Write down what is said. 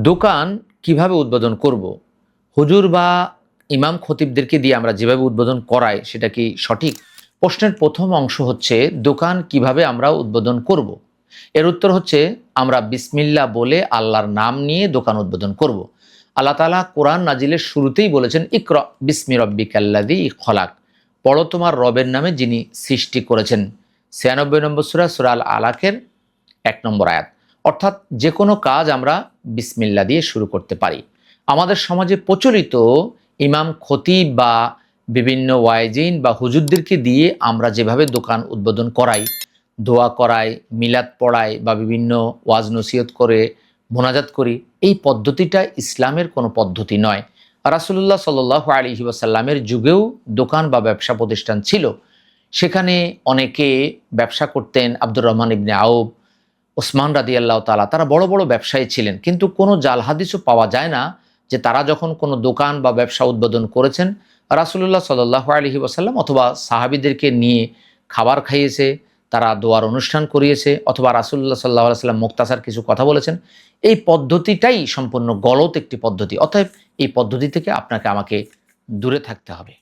দোকান কিভাবে উদ্বোধন করব? হুজুর বা ইমাম খতিবদেরকে দিয়ে আমরা যেভাবে উদ্বোধন করাই সেটা কি সঠিক? প্রশ্নের প্রথম অংশ হচ্ছে দোকান কিভাবে আমরা উদ্বোধন করব। এর উত্তর হচ্ছে আমরা বিসমিল্লাহ বলে আল্লাহর নাম নিয়ে দোকান উদ্বোধন করব। আল্লাহ তাআলা কোরআন নাজিলের শুরুতেই বলেছেন ইকরা বিসমি রব্বিকাল্লাযী খলাক, পড়ো তোমার রবের নামে যিনি সৃষ্টি করেছেন। ৯৬ নম্বর সূরা, সূরা আল আলাকের ১ নম্বর আয়াত। অর্থাৎ যে কোনো কাজ আমরা বিসমিল্লাহ দিয়ে শুরু করতে পারি। আমাদের সমাজে প্রচলিত ইমাম খতিব বা বিভিন্ন ওয়াইজিন বা হুজুরদেরকে দিয়ে আমরা যেভাবে দোকান উদ্বোধন করাই, দোয়া করাই, মিলাদ পড়াই বা বিভিন্ন ওয়াজ নসিহত করে মোনাজাত করি, এই পদ্ধতিটা ইসলামের কোনো পদ্ধতি নয়। রাসূলুল্লাহ সাল্লাল্লাহু আলাইহি ওয়াসাল্লামের যুগেও দোকান বা ব্যবসা প্রতিষ্ঠান ছিল। সেখানে অনেকে ব্যবসা করতেন। আব্দুর রহমান ইবনে আউফ, ওসমান রাদিয়াল্লাহু তাআলা, তারা বড় বড় ব্যবসায়ী ছিলেন, কিন্তু কোনো জাল হাদিসও পাওয়া যায় না যে তারা যখন কোনো দোকান বা ব্যবসা উদ্বোধন করেছেন রাসূলুল্লাহ সাল্লাল্লাহু আলাইহি ওয়াসাল্লাম অথবা সাহাবীদেরকে নিয়ে খাবার খাইয়েছে, তারা দোয়ার অনুষ্ঠান করিয়েছে, অথবা রাসূলুল্লাহ সাল্লাল্লাহু আলাইহি ওয়াসাল্লাম মুক্তাসার কিছু কথা বলেছেন। এই পদ্ধতিটাই সম্পূর্ণ গলত একটি পদ্ধতি। অতএব এই পদ্ধতি থেকে আপনাকে আমাকে দূরে থাকতে হবে।